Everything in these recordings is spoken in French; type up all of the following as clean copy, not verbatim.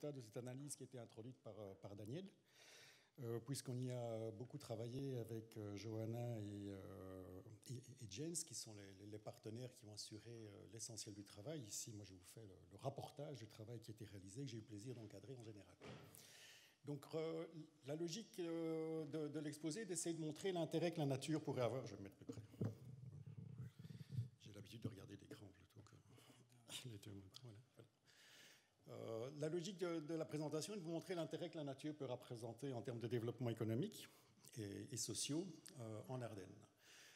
de cette analyse qui a été introduite par Daniel, puisqu'on y a beaucoup travaillé avec Johanna et James, qui sont les partenaires qui ont assuré l'essentiel du travail. Ici, moi, je vous fais le rapportage du travail qui a été réalisé, que j'ai eu le plaisir d'encadrer en général. Donc, la logique de l'exposé est d'essayer de montrer l'intérêt que la nature pourrait avoir. Je vais me mettre plus près. J'ai l'habitude de regarder l'écran plutôt que les deux. Voilà. La logique de la présentation est de vous montrer l'intérêt que la nature peut représenter en termes de développement économique et sociaux en Ardennes.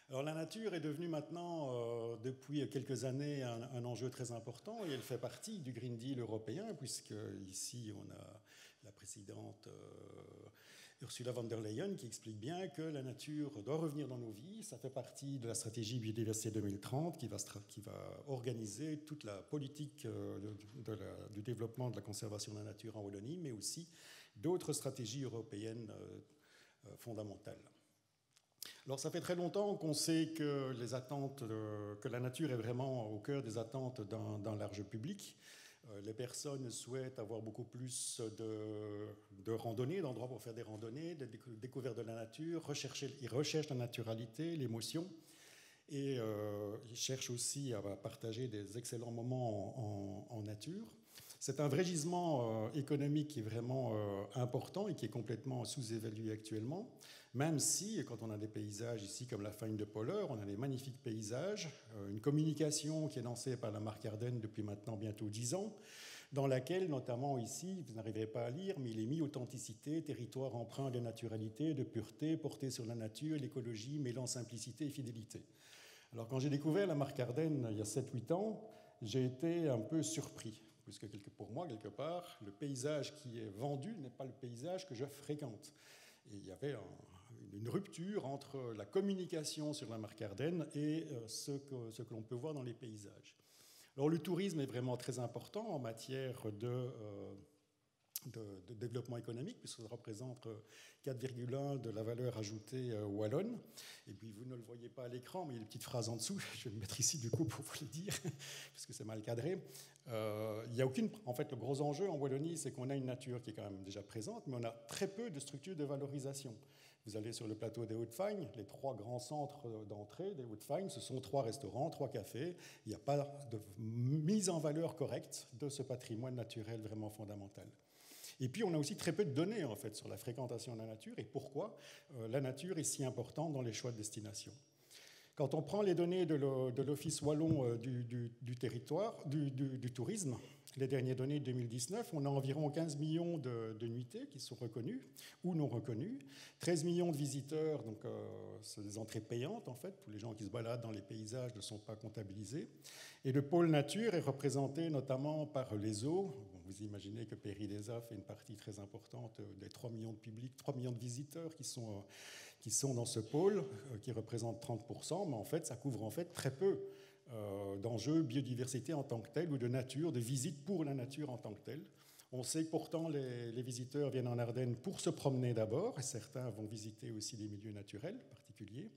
Alors la nature est devenue maintenant, depuis quelques années, un enjeu très important et elle fait partie du Green Deal européen, puisque ici on a la présidente Ursula von der Leyen qui explique bien que la nature doit revenir dans nos vies. Ça fait partie de la stratégie biodiversité 2030 qui va organiser toute la politique du développement de la conservation de la nature en Wallonie, mais aussi d'autres stratégies européennes fondamentales. Alors, ça fait très longtemps qu'on sait que que la nature est vraiment au cœur des attentes d'un large public. Les personnes souhaitent avoir beaucoup plus de randonnées, d'endroits pour faire des randonnées, de découvertes de la nature, ils recherchent la naturalité, l'émotion, et ils cherchent aussi à partager des excellents moments en nature. C'est un vrai gisement économique qui est vraiment important et qui est complètement sous-évalué actuellement, même si, quand on a des paysages ici comme la fagne de Polleur, on a des magnifiques paysages, une communication qui est lancée par la marque Ardennes depuis maintenant bientôt 10 ans, dans laquelle, notamment ici, vous n'arriverez pas à lire, mais il est mis authenticité, territoire empreint de naturalité, de pureté, porté sur la nature, l'écologie, mêlant simplicité et fidélité. Alors quand j'ai découvert la marque Ardennes il y a 7-8 ans, j'ai été un peu surpris, puisque pour moi, quelque part, le paysage qui est vendu n'est pas le paysage que je fréquente. Et il y avait une rupture entre la communication sur la marque Ardennes et ce que l'on peut voir dans les paysages. Alors le tourisme est vraiment très important en matière de développement économique, puisque ça représente 4,1 de la valeur ajoutée wallonne. Et puis vous ne le voyez pas à l'écran, mais il y a des petites phrases en dessous, je vais me mettre ici du coup pour vous le dire, puisque c'est mal cadré. Il y a aucune... En fait, le gros enjeu en Wallonie, c'est qu'on a une nature qui est quand même déjà présente, mais on a très peu de structures de valorisation. Vous allez sur le plateau des Hauts-de-Fagne, les 3 grands centres d'entrée des Hauts-de-Fagne, ce sont 3 restaurants, 3 cafés. Il n'y a pas de mise en valeur correcte de ce patrimoine naturel vraiment fondamental. Et puis, on a aussi très peu de données, en fait, sur la fréquentation de la nature et pourquoi la nature est si importante dans les choix de destination. Quand on prend les données de l'Office wallon du territoire, du tourisme, les dernières données de 2019, on a environ 15 millions de nuitées qui sont reconnues ou non reconnues, 13 millions de visiteurs, donc c'est des entrées payantes en fait, tous les gens qui se baladent dans les paysages ne sont pas comptabilisés, et le pôle nature est représenté notamment par les eaux. Bon, vous imaginez que Péry-des-A fait une partie très importante des 3 millions de publics, 3 millions de visiteurs qui sont dans ce pôle, qui représente 30%, mais en fait ça couvre en fait très peu d'enjeux biodiversité en tant que tel ou de nature, de visite pour la nature en tant que telle. On sait que pourtant les visiteurs viennent en Ardennes pour se promener d'abord, et certains vont visiter aussi des milieux naturels particuliers,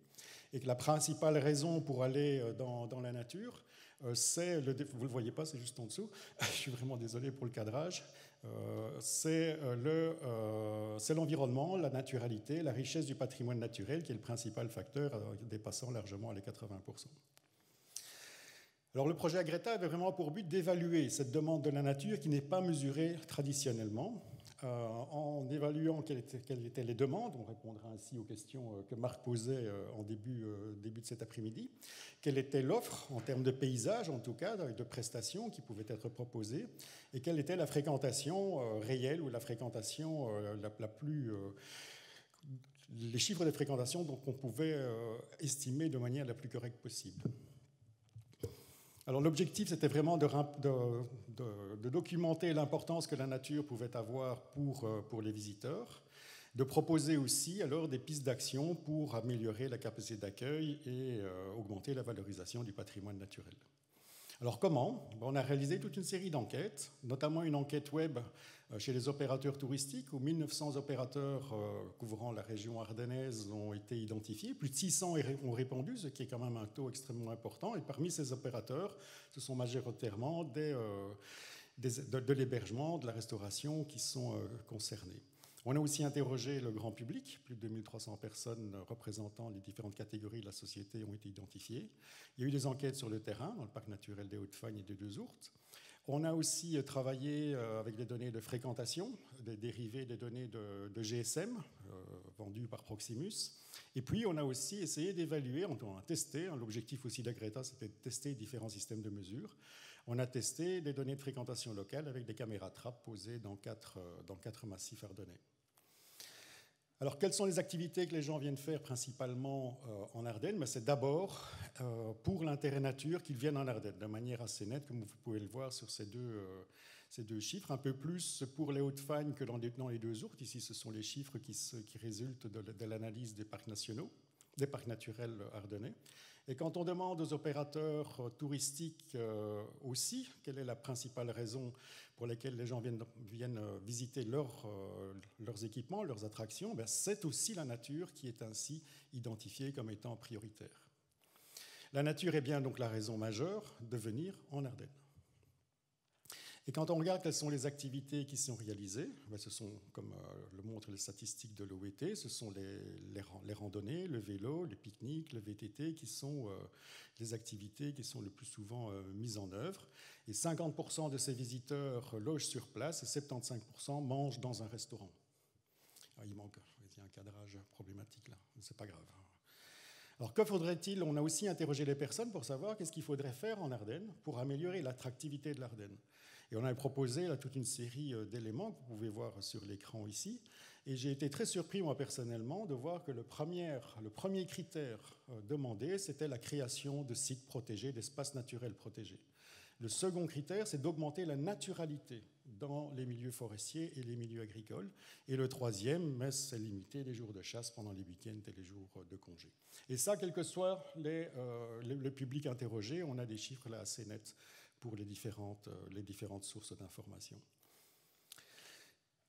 et que la principale raison pour aller dans la nature, c'est, vous ne le voyez pas, c'est juste en dessous, je suis vraiment désolé pour le cadrage, c'est l'environnement, la naturalité, la richesse du patrimoine naturel qui est le principal facteur, dépassant largement les 80%. Alors le projet Agreta avait vraiment pour but d'évaluer cette demande de la nature qui n'est pas mesurée traditionnellement. En évaluant quelles étaient les demandes, on répondra ainsi aux questions que Marc posait en début de cet après-midi, quelle était l'offre en termes de paysage, en tout cas, de prestations qui pouvaient être proposées, et quelle était la fréquentation réelle ou la fréquentation la plus... les chiffres de fréquentation dont on pouvait estimer de manière la plus correcte possible. Alors l'objectif, c'était vraiment de documenter l'importance que la nature pouvait avoir pour les visiteurs, de proposer aussi alors des pistes d'action pour améliorer la capacité d'accueil et augmenter la valorisation du patrimoine naturel. Alors comment ? On a réalisé toute une série d'enquêtes, notamment une enquête web chez les opérateurs touristiques, où 1900 opérateurs couvrant la région ardennaise ont été identifiés. Plus de 600 ont répondu, ce qui est quand même un taux extrêmement important. Et parmi ces opérateurs, ce sont majoritairement de l'hébergement, de la restauration qui sont concernés. On a aussi interrogé le grand public. Plus de 2300 personnes représentant les différentes catégories de la société ont été identifiées. Il y a eu des enquêtes sur le terrain, dans le parc naturel des Hautes-Fagnes et des Deux-Ourtes. On a aussi travaillé avec des données de fréquentation, des dérivés des données de GSM vendues par Proximus. Et puis, on a aussi essayé d'évaluer, on a testé, l'objectif aussi d'Agreta, c'était de tester différents systèmes de mesure. On a testé des données de fréquentation locale avec des caméras trappes posées dans quatre massifs ardennais. Alors, quelles sont les activités que les gens viennent faire principalement en Ardennes? C'est d'abord pour l'intérêt nature qu'ils viennent en Ardennes, de manière assez nette, comme vous pouvez le voir sur ces deux chiffres. Un peu plus pour les Hautes-Fagnes que dans les Deux-Ourtes. Ici, ce sont les chiffres qui résultent de l'analyse des parcs nationaux, des parcs naturels ardennais. Et quand on demande aux opérateurs touristiques aussi quelle est la principale raison pour laquelle les gens viennent visiter leurs équipements, leurs attractions, c'est aussi la nature qui est ainsi identifiée comme étant prioritaire. La nature est bien donc la raison majeure de venir en Ardennes. Et quand on regarde quelles sont les activités qui sont réalisées, ce sont, comme le montrent les statistiques de l'OET, ce sont les randonnées, le vélo, les pique-niques, le VTT, qui sont les activités qui sont le plus souvent mises en œuvre. Et 50% de ces visiteurs logent sur place et 75% mangent dans un restaurant. Alors, il y a un cadrage problématique là, mais ce n'est pas grave. Alors, que faudrait-il? On a aussi interrogé les personnes pour savoir qu'est-ce qu'il faudrait faire en Ardennes pour améliorer l'attractivité de l'Ardenne. Et on a proposé là, toute une série d'éléments que vous pouvez voir sur l'écran ici. Et j'ai été très surpris, moi, personnellement, de voir que le premier critère demandé, c'était la création de sites protégés, d'espaces naturels protégés. Le second critère, c'est d'augmenter la naturalité dans les milieux forestiers et les milieux agricoles. Et le troisième, c'est limiter les jours de chasse pendant les week-ends et les jours de congé. Et ça, quel que soit le public interrogé, on a des chiffres là assez nets pour les différentes sources d'information.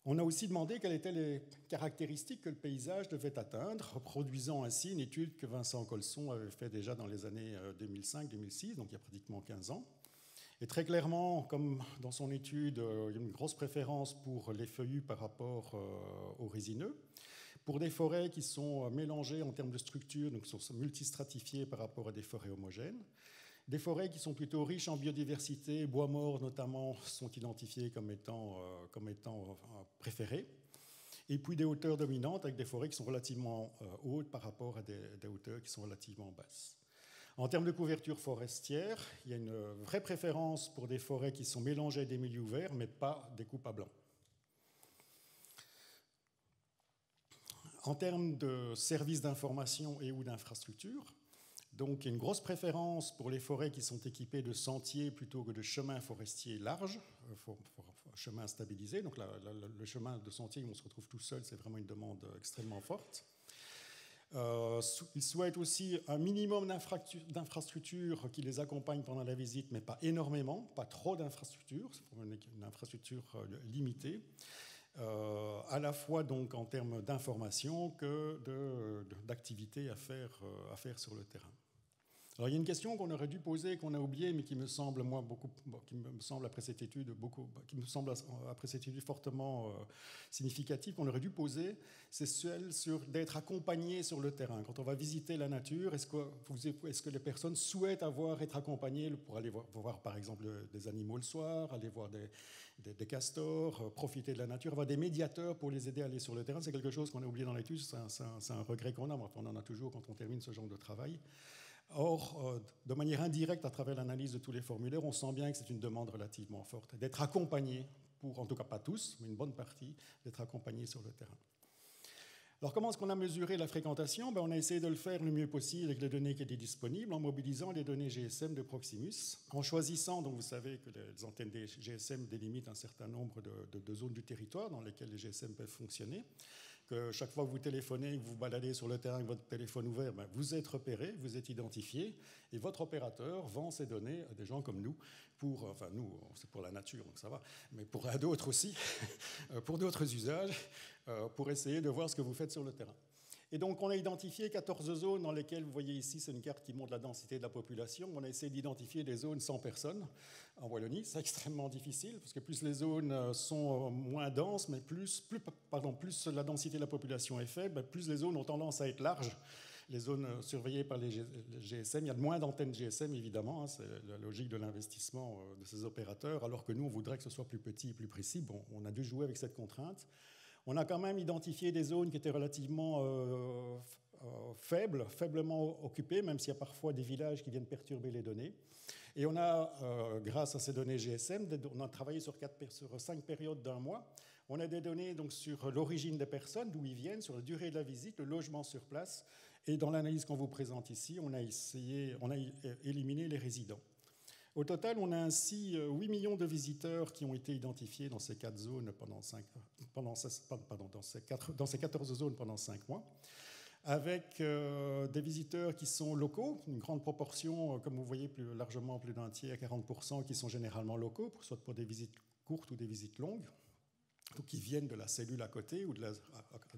On a aussi demandé quelles étaient les caractéristiques que le paysage devait atteindre, reproduisant ainsi une étude que Vincent Colson avait fait déjà dans les années 2005-2006, donc il y a pratiquement 15 ans. Et très clairement, comme dans son étude, il y a une grosse préférence pour les feuillus par rapport aux résineux, pour des forêts qui sont mélangées en termes de structure, donc sont multistratifiées par rapport à des forêts homogènes. Des forêts qui sont plutôt riches en biodiversité, bois morts notamment, sont identifiés comme étant préférés. Et puis des hauteurs dominantes avec des forêts qui sont relativement hautes par rapport à des hauteurs qui sont relativement basses. En termes de couverture forestière, il y a une vraie préférence pour des forêts qui sont mélangées à des milieux ouverts, mais pas des coupes à blanc. En termes de services d'information et ou d'infrastructures, donc, il y a une grosse préférence pour les forêts qui sont équipées de sentiers plutôt que de chemins forestiers larges, chemins stabilisés. Donc, le chemin de sentier où on se retrouve tout seul, c'est vraiment une demande extrêmement forte. Ils souhaitent aussi un minimum d'infrastructures qui les accompagnent pendant la visite, mais pas énormément, pas trop d'infrastructures, c'est pour une infrastructure limitée. À la fois donc en termes d'information que d'activités à faire sur le terrain. Alors il y a une question qu'on aurait dû poser, qu'on a oubliée, mais qui me semble après cette étude fortement significative, qu'on aurait dû poser, c'est celle d'être accompagné sur le terrain. Quand on va visiter la nature, est-ce que les personnes souhaitent être accompagnées pour aller voir par exemple des animaux le soir, aller voir des castors, profiter de la nature, avoir des médiateurs pour les aider à aller sur le terrain? C'est quelque chose qu'on a oublié dans l'étude, c'est un regret qu'on a, mais on en a toujours quand on termine ce genre de travail. Or, de manière indirecte, à travers l'analyse de tous les formulaires, on sent bien que c'est une demande relativement forte, d'être accompagné, en tout cas pas tous, mais une bonne partie, d'être accompagné sur le terrain. Alors, comment est-ce qu'on a mesuré la fréquentation? On a essayé de le faire le mieux possible avec les données qui étaient disponibles, en mobilisant les données GSM de Proximus, en choisissant, donc vous savez que les antennes des GSM délimitent un certain nombre de zones du territoire dans lesquelles les GSM peuvent fonctionner. Que chaque fois que vous téléphonez, que vous vous baladez sur le terrain avec votre téléphone ouvert, vous êtes repéré, vous êtes identifié, et votre opérateur vend ces données à des gens comme nous, nous, c'est pour la nature, donc ça va, mais pour d'autres aussi, pour d'autres usages, pour essayer de voir ce que vous faites sur le terrain. Et donc, on a identifié 14 zones dans lesquelles, vous voyez ici, c'est une carte qui montre la densité de la population. On a essayé d'identifier des zones sans personnes en Wallonie. C'est extrêmement difficile, parce que plus les zones sont moins denses, mais plus la densité de la population est faible, plus les zones ont tendance à être larges. Les zones surveillées par les GSM, il y a moins d'antennes GSM, évidemment, hein, c'est la logique de l'investissement de ces opérateurs, alors que nous, on voudrait que ce soit plus petit et plus précis. Bon, on a dû jouer avec cette contrainte. On a quand même identifié des zones qui étaient relativement faiblement occupées, même s'il y a parfois des villages qui viennent perturber les données. Et on a, grâce à ces données GSM, on a travaillé sur 5 périodes d'1 mois. On a des données donc, sur l'origine des personnes, d'où ils viennent, sur la durée de la visite, le logement sur place. Et dans l'analyse qu'on vous présente ici, on a éliminé les résidents. Au total, on a ainsi 8 millions de visiteurs qui ont été identifiés dans ces 4 zones dans ces 14 zones pendant 5 mois, avec des visiteurs qui sont locaux, une grande proportion, comme vous voyez, plus largement plus d'un tiers, 40%, qui sont généralement locaux, soit pour des visites courtes ou des visites longues, donc qui viennent de la cellule à côté ou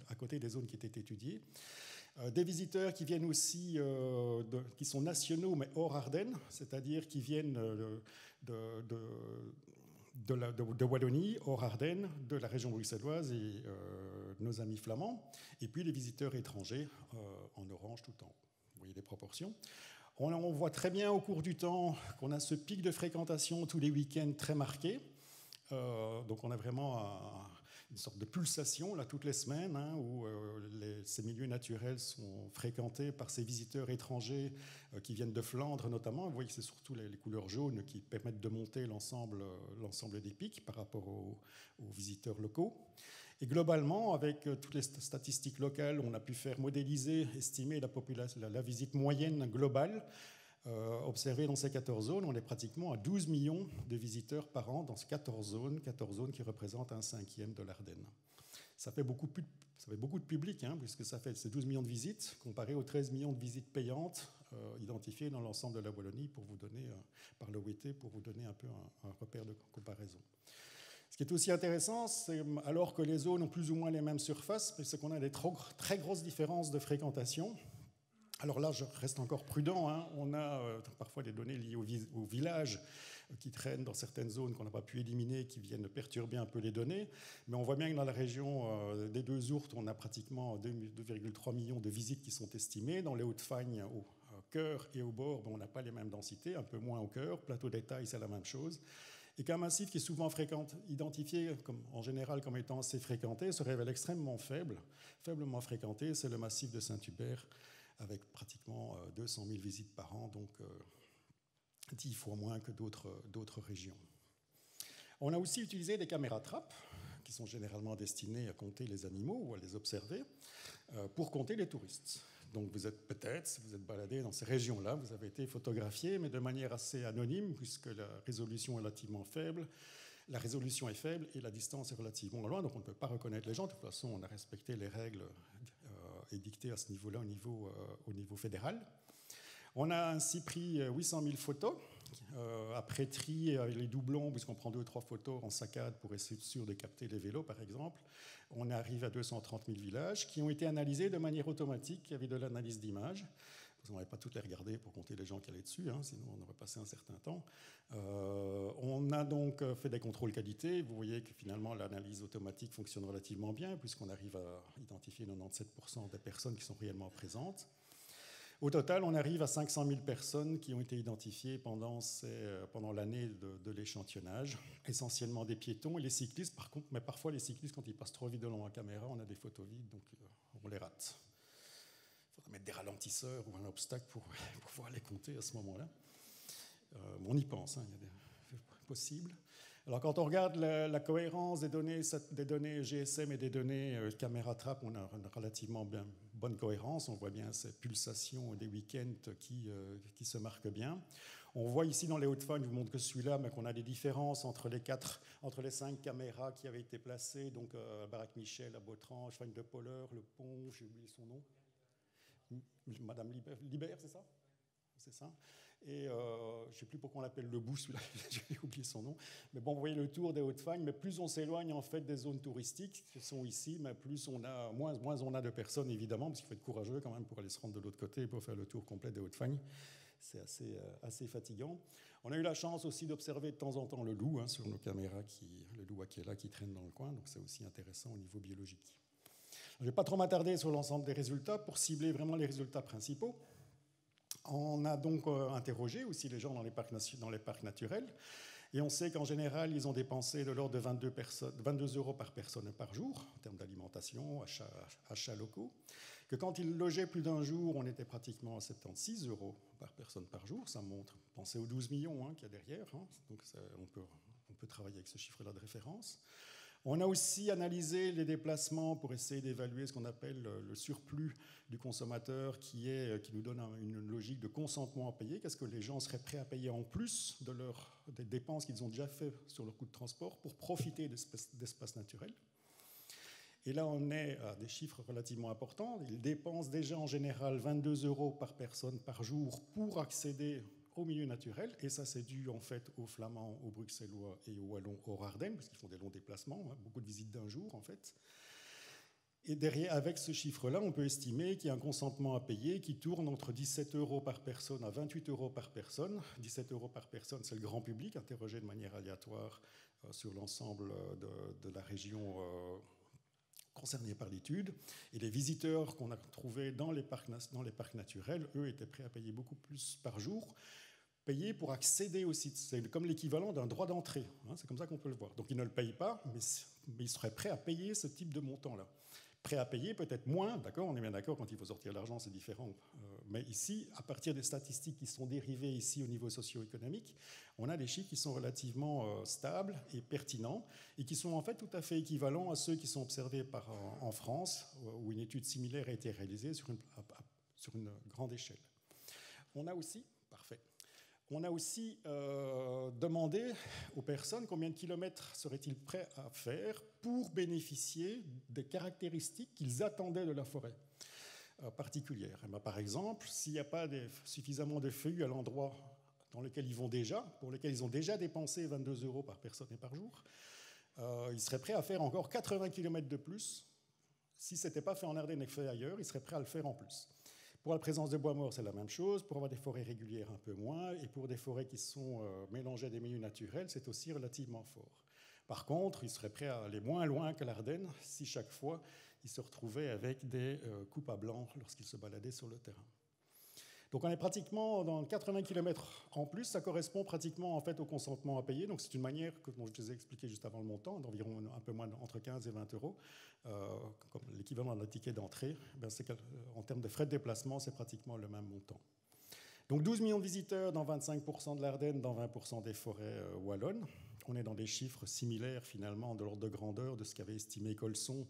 à côté des zones qui étaient étudiées. Des visiteurs qui viennent aussi, qui sont nationaux mais hors Ardennes, c'est-à-dire qui viennent de Wallonie, hors Ardennes, de la région bruxelloise et nos amis flamands, et puis les visiteurs étrangers en orange tout en haut. Vous voyez les proportions. On voit très bien au cours du temps qu'on a ce pic de fréquentation tous les week-ends très marqué. Donc on a vraiment une sorte de pulsation là, toutes les semaines, hein, où ces milieux naturels sont fréquentés par ces visiteurs étrangers qui viennent de Flandre notamment. Vous voyez que c'est surtout les couleurs jaunes qui permettent de monter l'ensemble des pics par rapport aux visiteurs locaux. Et globalement, avec toutes les statistiques locales, on a pu faire modéliser, estimer la visite moyenne globale observée dans ces 14 zones. On est pratiquement à 12 millions de visiteurs par an dans ces 14 zones qui représentent 1/5 de l'Ardenne. Ça fait beaucoup de public, hein, puisque ça fait ces 12 millions de visites, comparé aux 13 millions de visites payantes identifiées dans l'ensemble de la Wallonie pour vous donner, par l'OET, pour vous donner un peu un repère de comparaison. Ce qui est aussi intéressant, c'est alors que les zones ont plus ou moins les mêmes surfaces, c'est qu'on a des très grosses différences de fréquentation. Alors là, je reste encore prudent, hein. On a parfois des données liées au village qui traînent dans certaines zones qu'on n'a pas pu éliminer, qui viennent perturber un peu les données. Mais on voit bien que dans la région des deux Ourthes, on a pratiquement 2,3 millions de visites qui sont estimées. Dans les Hauts-de-Fagne, au cœur et au bord, on n'a pas les mêmes densités, un peu moins au cœur. Plateau d'Étail, c'est la même chose. Et qu'un massif qui est souvent identifié en général comme étant assez fréquenté se révèle extrêmement faiblement fréquenté, c'est le massif de Saint-Hubert, avec pratiquement 200 000 visites par an, donc 10 fois moins que d'autres régions. On a aussi utilisé des caméras trappes, qui sont généralement destinées à compter les animaux ou à les observer, pour compter les touristes. Donc vous êtes peut-être, si vous êtes baladé dans ces régions-là, vous avez été photographié, mais de manière assez anonyme, puisque la résolution est relativement faible. La résolution est faible et la distance est relativement loin, donc on ne peut pas reconnaître les gens. De toute façon, on a respecté les règles édictées à ce niveau-là au niveau fédéral. On a ainsi pris 800 000 photos, après tri avec les doublons, puisqu'on prend 2 ou 3 photos en saccade pour essayer de sûr de capter les vélos, par exemple. On arrive à 230 000 villages qui ont été analysés de manière automatique. Il y avait de l'analyse d'images. On n'avait pas toutes les regarder pour compter les gens qui allaient dessus, hein, sinon on aurait passé un certain temps. On a donc fait des contrôles qualité. Vous voyez que finalement l'analyse automatique fonctionne relativement bien, puisqu'on arrive à identifier 97% des personnes qui sont réellement présentes. Au total, on arrive à 500 000 personnes qui ont été identifiées pendant l'année de l'échantillonnage, essentiellement des piétons et les cyclistes, par contre, mais parfois les cyclistes, quand ils passent trop vite devant la caméra, on a des photos vides, donc on les rate. Il faudra mettre des ralentisseurs ou un obstacle pour pouvoir les compter à ce moment-là. On y pense, hein, il y a des possibles. Alors quand on regarde la cohérence des données GSM et des données caméra trappe, on a une relativement bonne cohérence. On voit bien ces pulsations des week-ends qui se marquent bien. On voit ici dans les Hauts-de-Fagne, je vous montre que celui-là, mais qu'on a des différences entre les 5 caméras qui avaient été placées, donc à Baraque-Michel, à Bautrange, Fagne de Polleur, Le Pont, j'ai oublié son nom. Madame Libert, c'est ça? c'est ça. Et je ne sais plus pourquoi on l'appelle le bout, celui-là, j'ai oublié son nom. Mais bon, vous voyez le tour des Hautes-Fagnes, mais plus on s'éloigne en fait des zones touristiques qui sont ici, mais plus on a, moins on a de personnes évidemment, parce qu'il faut être courageux quand même pour aller se rendre de l'autre côté pour faire le tour complet des Hautes-Fagnes. C'est assez fatigant. On a eu la chance aussi d'observer de temps en temps le loup hein, sur nos caméras, le loup Akela qui traîne dans le coin, donc c'est aussi intéressant au niveau biologique. Je ne vais pas trop m'attarder sur l'ensemble des résultats pour cibler vraiment les résultats principaux. On a donc interrogé aussi les gens dans les parcs naturels et on sait qu'en général, ils ont dépensé de l'ordre de 22 euros par personne et par jour en termes d'alimentation, achats locaux, que quand ils logeaient plus d'un jour, on était pratiquement à 76 euros par personne par jour. Ça montre, pensez aux 12 millions hein, qu'il y a derrière, hein, donc on peut travailler avec ce chiffre-là de référence. On a aussi analysé les déplacements pour essayer d'évaluer ce qu'on appelle le surplus du consommateur qui nous donne une logique de consentement à payer. Qu'est-ce que les gens seraient prêts à payer en plus des dépenses qu'ils ont déjà fait sur leur coût de transport pour profiter d'espaces naturels. Et là, on est à des chiffres relativement importants. Ils dépensent déjà en général 22 euros par personne par jour pour accéder au milieu naturel, et ça c'est dû en fait aux Flamands, aux Bruxellois et aux Wallons hors Ardennes, parce qu'ils font des longs déplacements, hein, beaucoup de visites d'un jour en fait. Et derrière, avec ce chiffre-là, on peut estimer qu'il y a un consentement à payer qui tourne entre 17 euros par personne à 28 euros par personne. 17 euros par personne, c'est le grand public, interrogé de manière aléatoire sur l'ensemble de la région concernés par l'étude. Et les visiteurs qu'on a trouvés dans les parcs naturels, eux, étaient prêts à payer beaucoup plus par jour, payer pour accéder au site. C'est comme l'équivalent d'un droit d'entrée. Hein, c'est comme ça qu'on peut le voir. Donc ils ne le payent pas, mais ils seraient prêts à payer ce type de montant-là. Prêts à payer peut-être moins, d'accord, on est bien d'accord, quand il faut sortir l'argent, c'est différent. Mais ici, à partir des statistiques qui sont dérivées ici au niveau socio-économique, on a des chiffres qui sont relativement stables et pertinents et qui sont en fait tout à fait équivalents à ceux qui sont observés en France, où une étude similaire a été réalisée sur une grande échelle. On a aussi demandé aux personnes combien de kilomètres seraient-ils prêts à faire pour bénéficier des caractéristiques qu'ils attendaient de la forêt particulière. Et bien, par exemple, s'il n'y a pas suffisamment de feuillus à l'endroit dans lequel ils vont déjà, pour lequel ils ont déjà dépensé 22 euros par personne et par jour, ils seraient prêts à faire encore 80 km de plus. Si ce n'était pas fait en Ardennes et fait ailleurs, ils seraient prêts à le faire en plus. Pour la présence de bois morts, c'est la même chose. Pour avoir des forêts régulières, un peu moins. Et pour des forêts qui sont mélangées à des milieux naturels, c'est aussi relativement fort. Par contre, ils seraient prêts à aller moins loin que l'Ardenne si chaque fois, ils se retrouvaient avec des coupes à blanc lorsqu'ils se baladaient sur le terrain. Donc on est pratiquement dans 80 km en plus, ça correspond pratiquement en fait au consentement à payer. Donc c'est une manière, dont je vous ai expliqué juste avant le montant, d'environ un peu moins entre 15 et 20 euros, comme l'équivalent d'un ticket d'entrée. En termes de frais de déplacement, c'est pratiquement le même montant. Donc 12 millions de visiteurs dans 25% de l'Ardenne, dans 20% des forêts wallonnes. On est dans des chiffres similaires finalement de l'ordre de grandeur de ce qu'avait estimé Colson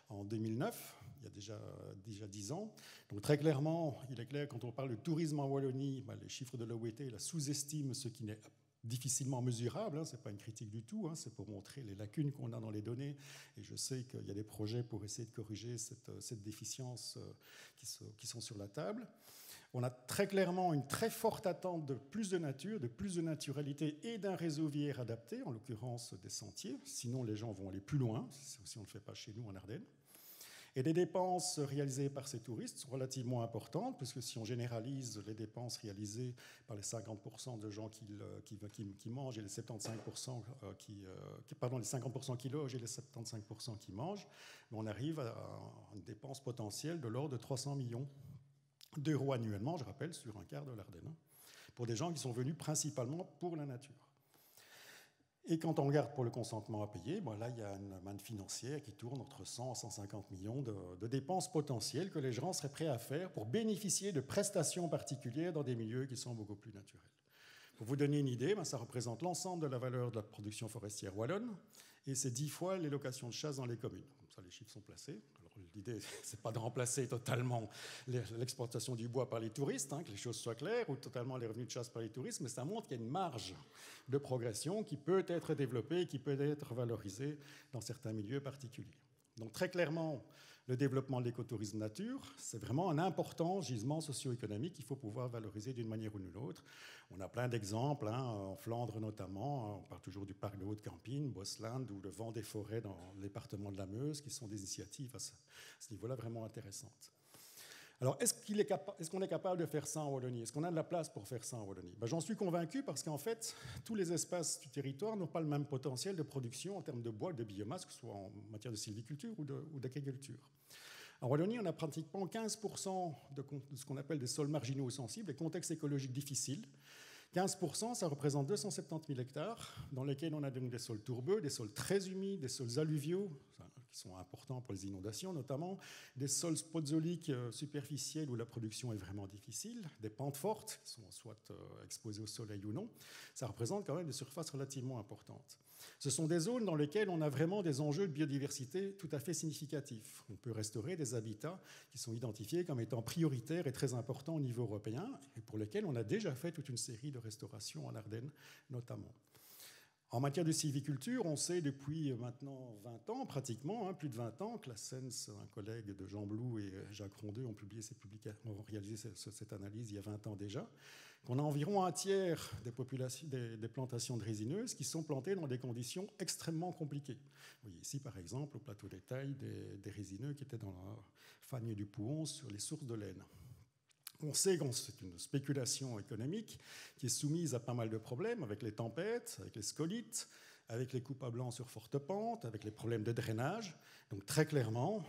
en 2009, il y a déjà 10 ans. Donc très clairement, il est clair, quand on parle de tourisme en Wallonie, les chiffres de l'OET sous-estiment ce qui n'est difficilement mesurable, hein, ce n'est pas une critique du tout, hein, c'est pour montrer les lacunes qu'on a dans les données, et je sais qu'il y a des projets pour essayer de corriger cette déficience qui sont sur la table. On a très clairement une très forte attente de plus de nature, de plus de naturalité et d'un réseau viaire adapté, en l'occurrence des sentiers, sinon les gens vont aller plus loin, si on ne le fait pas chez nous en Ardennes. Et les dépenses réalisées par ces touristes sont relativement importantes, puisque si on généralise les dépenses réalisées par les 50% de gens qui mangent et les 75% les 50% qui logent et les 75% qui mangent, on arrive à une dépense potentielle de l'ordre de 300 millions d'euros annuellement, je rappelle, sur un quart de l'Ardenne, pour des gens qui sont venus principalement pour la nature. Et quand on regarde pour le consentement à payer, là, il y a une manne financière qui tourne entre 100 et 150 millions de dépenses potentielles que les gens seraient prêts à faire pour bénéficier de prestations particulières dans des milieux qui sont beaucoup plus naturels. Pour vous donner une idée, ça représente l'ensemble de la valeur de la production forestière wallonne et c'est 10 fois les locations de chasse dans les communes. Comme ça, les chiffres sont placés. L'idée, ce n'est pas de remplacer totalement l'exploitation du bois par les touristes, que les choses soient claires, ou totalement les revenus de chasse par les touristes, mais ça montre qu'il y a une marge de progression qui peut être développée, qui peut être valorisée dans certains milieux particuliers. Donc très clairement, le développement de l'écotourisme nature, c'est vraiment un important gisement socio-économique qu'il faut pouvoir valoriser d'une manière ou d'une autre. On a plein d'exemples, en Flandre notamment, on parle toujours du parc de Haute-Campine, Bosland, ou le vent des forêts dans le département de la Meuse, qui sont des initiatives à ce niveau-là vraiment intéressantes. Alors, est-ce qu'on est capable de faire ça en Wallonie? Est-ce qu'on a de la place pour faire ça en Wallonie? J'en suis convaincu parce qu'en fait, tous les espaces du territoire n'ont pas le même potentiel de production en termes de bois, de biomasse, que ce soit en matière de sylviculture ou d'agriculture. En Wallonie, on a pratiquement 15% de ce qu'on appelle des sols marginaux sensibles, des contextes écologiques difficiles. 15%, ça représente 270 000 hectares, dans lesquels on a donc des sols tourbeux, des sols très humides, des sols alluviaux, qui sont importants pour les inondations notamment, des sols podzoliques superficiels où la production est vraiment difficile, des pentes fortes, qui sont soit exposées au soleil ou non. Ça représente quand même des surfaces relativement importantes. Ce sont des zones dans lesquelles on a vraiment des enjeux de biodiversité tout à fait significatifs. On peut restaurer des habitats qui sont identifiés comme étant prioritaires et très importants au niveau européen, et pour lesquels on a déjà fait toute une série de restaurations en Ardennes notamment. En matière de sylviculture, on sait depuis maintenant 20 ans, pratiquement, plus de 20 ans, que la SENS, un collègue de Jean Blou et Jacques Rondeux ont réalisé cette analyse il y a 20 ans déjà, qu'on a environ un tiers des plantations de résineuses qui sont plantées dans des conditions extrêmement compliquées. Vous voyez ici, par exemple, au plateau d'étail, des résineux qui étaient dans la fagne du Pouhon sur les sources de laine. On sait que c'est une spéculation économique qui est soumise à pas mal de problèmes avec les tempêtes, avec les scolites, avec les coupes à blanc sur forte pente, avec les problèmes de drainage. Donc très clairement,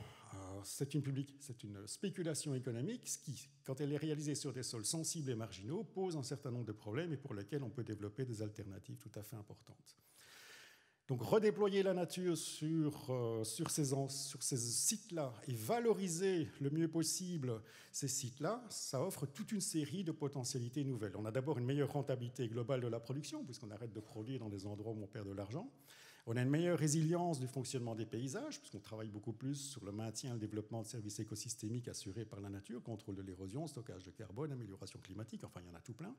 c'est une spéculation économique qui, quand elle est réalisée sur des sols sensibles et marginaux, pose un certain nombre de problèmes et pour lesquels on peut développer des alternatives tout à fait importantes. Donc redéployer la nature sur ces sites-là et valoriser le mieux possible ces sites-là, ça offre toute une série de potentialités nouvelles. On a d'abord une meilleure rentabilité globale de la production, puisqu'on arrête de produire dans des endroits où on perd de l'argent. On a une meilleure résilience du fonctionnement des paysages, puisqu'on travaille beaucoup plus sur le maintien et le développement de services écosystémiques assurés par la nature, contrôle de l'érosion, stockage de carbone, amélioration climatique, enfin il y en a tout plein.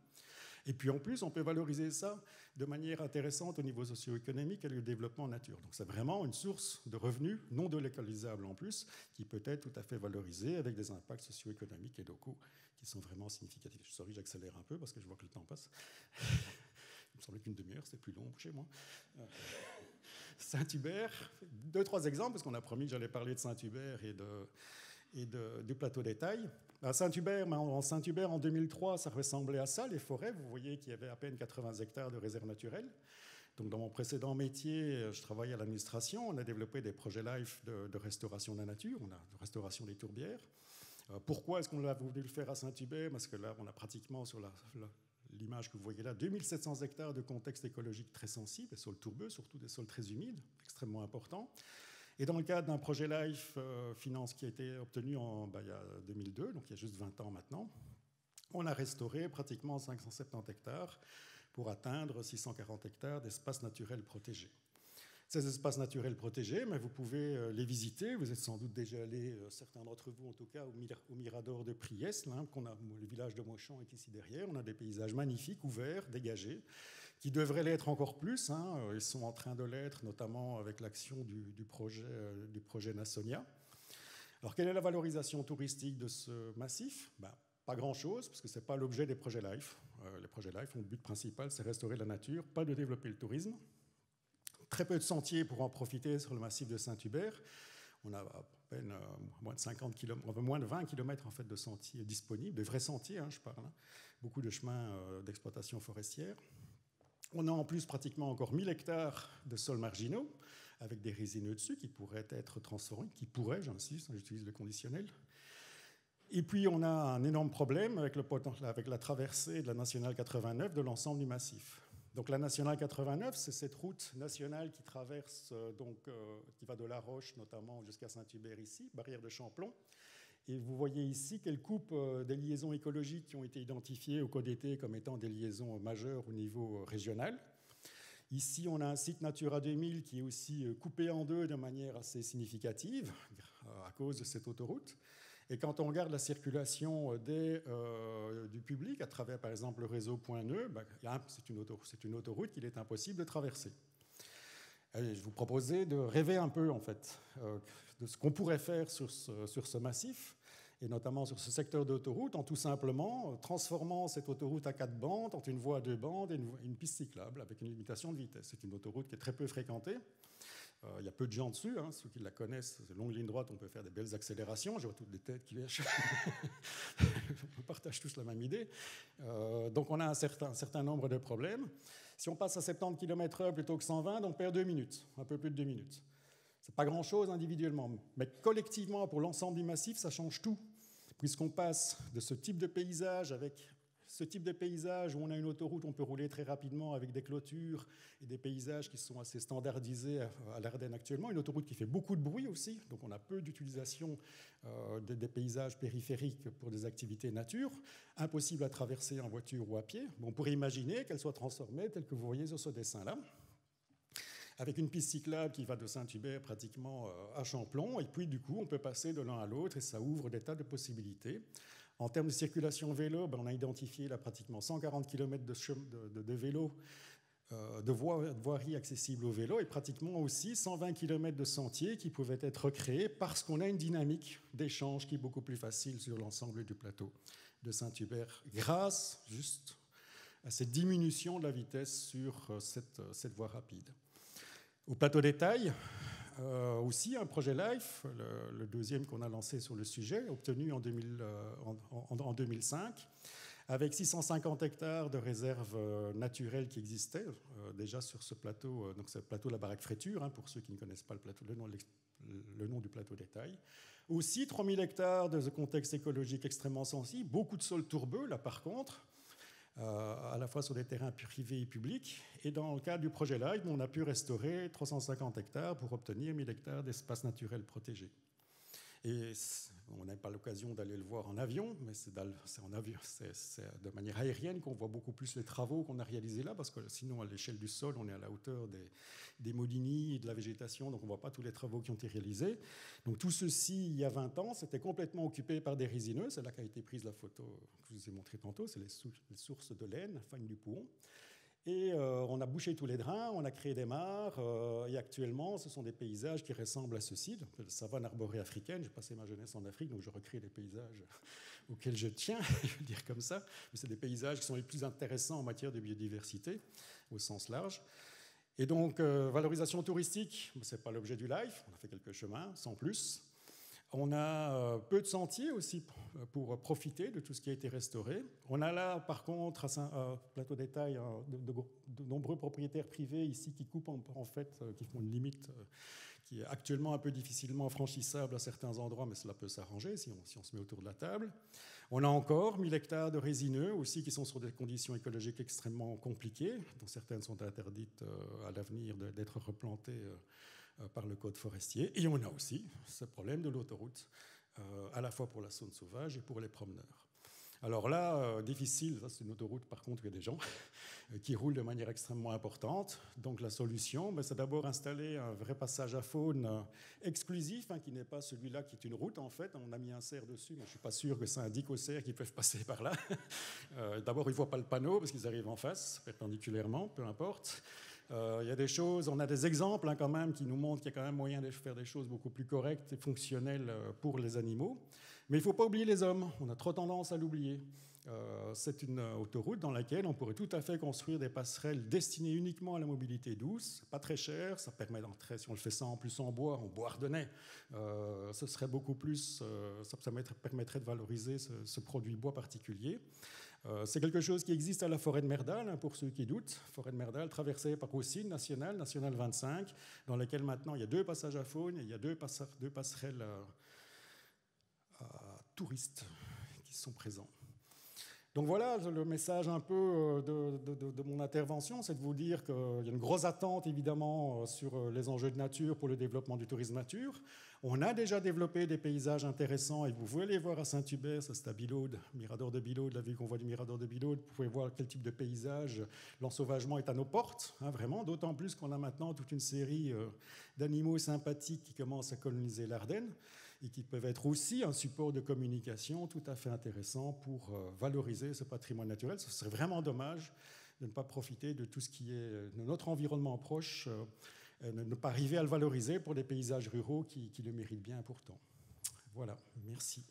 Et puis en plus, on peut valoriser ça de manière intéressante au niveau socio-économique et le développement nature. Donc c'est vraiment une source de revenus non délocalisables en plus, qui peut être tout à fait valorisée avec des impacts socio-économiques et locaux qui sont vraiment significatifs. Sorry, j'accélère un peu parce que je vois que le temps passe. Il me semblait qu'une demi-heure, c'était plus long chez moi. Saint-Hubert, 2-3 exemples, parce qu'on a promis que j'allais parler de Saint-Hubert et du plateau d'étail. À Saint-Hubert, en 2003, ça ressemblait à ça, les forêts. Vous voyez qu'il y avait à peine 80 hectares de réserves naturelles. Donc, dans mon précédent métier, je travaillais à l'administration. On a développé des projets LIFE de restauration de la nature, de restauration des tourbières. Pourquoi est-ce qu'on a voulu le faire à Saint-Hubert? Parce que là, on a pratiquement sur l'image que vous voyez là, 2700 hectares de contexte écologique très sensible, des sols tourbeux, surtout des sols très humides, extrêmement importants. Et dans le cadre d'un projet LIFE Finance qui a été obtenu il y a 2002, donc il y a juste 20 ans maintenant, on a restauré pratiquement 570 hectares pour atteindre 640 hectares d'espaces naturels protégés. Ces espaces naturels protégés, mais vous pouvez les visiter. Vous êtes sans doute déjà allés, certains d'entre vous en tout cas, au Mirador de Priest. Le village de Mauchamp est ici derrière. On a des paysages magnifiques, ouverts, dégagés, qui devraient l'être encore plus. Ils sont en train de l'être, notamment avec l'action du projet Nasonia. Alors, quelle est la valorisation touristique de ce massif? Pas grand-chose, parce que ce n'est pas l'objet des projets LIFE. Les projets LIFE ont le but principal, c'est restaurer la nature, pas de développer le tourisme. Très peu de sentiers pour en profiter sur le massif de Saint-Hubert. On a à peine moins de 20 km en fait, de sentiers disponibles, de vrais sentiers, je parle. Beaucoup de chemins d'exploitation forestière. On a en plus pratiquement encore 1000 hectares de sols marginaux, avec des résineux dessus qui pourraient être transformés, j'insiste, j'utilise le conditionnel. Et puis on a un énorme problème avec la traversée de la Nationale 89 de l'ensemble du massif. Donc la Nationale 89, c'est cette route nationale qui traverse, qui va de La Roche notamment jusqu'à Saint-Hubert ici, barrière de Champlon. Et vous voyez ici qu'elle coupe des liaisons écologiques qui ont été identifiées au CODT comme étant des liaisons majeures au niveau régional. Ici, on a un site Natura 2000 qui est aussi coupé en deux de manière assez significative à cause de cette autoroute. Et quand on regarde la circulation du public à travers, par exemple, le réseau Point Neu, c'est une autoroute qu'il est impossible de traverser. Et je vous proposais de rêver un peu, en fait, de ce qu'on pourrait faire sur ce massif, et notamment sur ce secteur d'autoroute, en tout simplement transformant cette autoroute à 4 bandes en une voie à 2 bandes et une piste cyclable avec une limitation de vitesse. C'est une autoroute qui est très peu fréquentée. Il y a peu de gens dessus, hein, ceux qui la connaissent, c'est une longue ligne droite, on peut faire des belles accélérations. Je vois toutes des têtes qui lèchent. On partage tous la même idée. Donc on a un certain nombre de problèmes. Si on passe à 70 km/h plutôt que 120, on perd 2 minutes, un peu plus de 2 minutes. Ce n'est pas grand-chose individuellement, mais collectivement, pour l'ensemble du massif, ça change tout, puisqu'on passe de ce type de paysage avec ce type de paysage où on a une autoroute, on peut rouler très rapidement avec des clôtures et des paysages qui sont assez standardisés à l'Ardenne actuellement. Une autoroute qui fait beaucoup de bruit aussi, donc on a peu d'utilisation des paysages périphériques pour des activités nature. Impossible à traverser en voiture ou à pied. On pourrait imaginer qu'elle soit transformée telle que vous voyez sur ce dessin-là, avec une piste cyclable qui va de Saint-Hubert pratiquement à Champlon, et puis du coup on peut passer de l'un à l'autre et ça ouvre des tas de possibilités. En termes de circulation vélo, on a identifié là pratiquement 140 km de vélo, de voiries accessibles au vélo, et pratiquement aussi 120 km de sentiers qui pouvaient être créés parce qu'on a une dynamique d'échange qui est beaucoup plus facile sur l'ensemble du plateau de Saint-Hubert, grâce juste à cette diminution de la vitesse sur cette voie rapide. Au plateau des Tailles, aussi un projet LIFE, le deuxième qu'on a lancé sur le sujet, obtenu en 2005, avec 650 hectares de réserves naturelles qui existaient déjà sur ce plateau, donc c'est le plateau de la Baraque Fréture, hein, pour ceux qui ne connaissent pas le nom du plateau des Tailles. Aussi 3000 hectares de contexte écologique extrêmement sensible, beaucoup de sols tourbeux là par contre, à la fois sur des terrains privés et publics. Et dans le cadre du projet LIFE, on a pu restaurer 350 hectares pour obtenir 1000 hectares d'espaces naturels protégés. Et on n'a pas l'occasion d'aller le voir en avion, mais c'est de manière aérienne qu'on voit beaucoup plus les travaux qu'on a réalisés là, parce que sinon, à l'échelle du sol, on est à la hauteur des molinies et de la végétation, donc on ne voit pas tous les travaux qui ont été réalisés. Donc tout ceci, il y a 20 ans, c'était complètement occupé par des résineux. C'est là qu'a été prise la photo que je vous ai montrée tantôt, c'est les sources de laine, Fagne du Pouhon. Et on a bouché tous les drains, on a créé des mares, et actuellement, ce sont des paysages qui ressemblent à ceci, la savane arborée africaine. J'ai passé ma jeunesse en Afrique, donc je recrée les paysages auxquels je tiens, je veux dire comme ça. Mais c'est des paysages qui sont les plus intéressants en matière de biodiversité, au sens large. Et donc, valorisation touristique, ce n'est pas l'objet du LIFE, on a fait quelques chemins, sans plus. On a peu de sentiers aussi pour profiter de tout ce qui a été restauré. On a là, par contre, à Plateau des Tailles, de nombreux propriétaires privés ici qui coupent en fait, qui font une limite qui est actuellement un peu difficilement franchissable à certains endroits, mais cela peut s'arranger si on se met autour de la table. On a encore 1000 hectares de résineux aussi qui sont sur des conditions écologiques extrêmement compliquées, dont certaines sont interdites à l'avenir d'être replantées par le code forestier. Et on a aussi ce problème de l'autoroute, à la fois pour la faune sauvage et pour les promeneurs. Alors là, difficile, ça c'est une autoroute par contre, il y a des gens qui roulent de manière extrêmement importante. Donc la solution, c'est d'abord installer un vrai passage à faune exclusif, hein, qui n'est pas celui-là qui est une route en fait. On a mis un cerf dessus, mais je ne suis pas sûr que ça indique aux cerfs qu'ils peuvent passer par là. D'abord, ils ne voient pas le panneau parce qu'ils arrivent en face, perpendiculairement, peu importe. Il y a des choses, on a des exemples hein, quand même qui nous montrent qu'il y a quand même moyen de faire des choses beaucoup plus correctes et fonctionnelles pour les animaux. Mais il ne faut pas oublier les hommes, on a trop tendance à l'oublier. C'est une autoroute dans laquelle on pourrait tout à fait construire des passerelles destinées uniquement à la mobilité douce, pas très cher, ça permet d'entrer, si on le fait ça en plus en bois ardennais, ce serait beaucoup plus, ça permettrait de valoriser ce produit bois particulier. C'est quelque chose qui existe à la forêt de Merdal, hein, pour ceux qui doutent. Forêt de Merdal, traversée par aussi National 25, dans laquelle maintenant il y a 2 passages à faune et il y a 2 passerelles touristes qui sont présents. Donc voilà le message un peu de mon intervention, c'est de vous dire qu'il y a une grosse attente évidemment sur les enjeux de nature pour le développement du tourisme nature. On a déjà développé des paysages intéressants et vous pouvez les voir à Saint-Hubert, ça c'est à Bilaude, Mirador de Bilaude, la vue qu'on voit du Mirador de Bilaude, vous pouvez voir quel type de paysage, l'ensauvagement est à nos portes, hein, vraiment, d'autant plus qu'on a maintenant toute une série d'animaux sympathiques qui commencent à coloniser l'Ardenne et qui peuvent être aussi un support de communication tout à fait intéressant pour valoriser ce patrimoine naturel. Ce serait vraiment dommage de ne pas profiter de tout ce qui est de notre environnement proche ne pas arriver à le valoriser pour des paysages ruraux qui le méritent bien pourtant. Voilà, merci.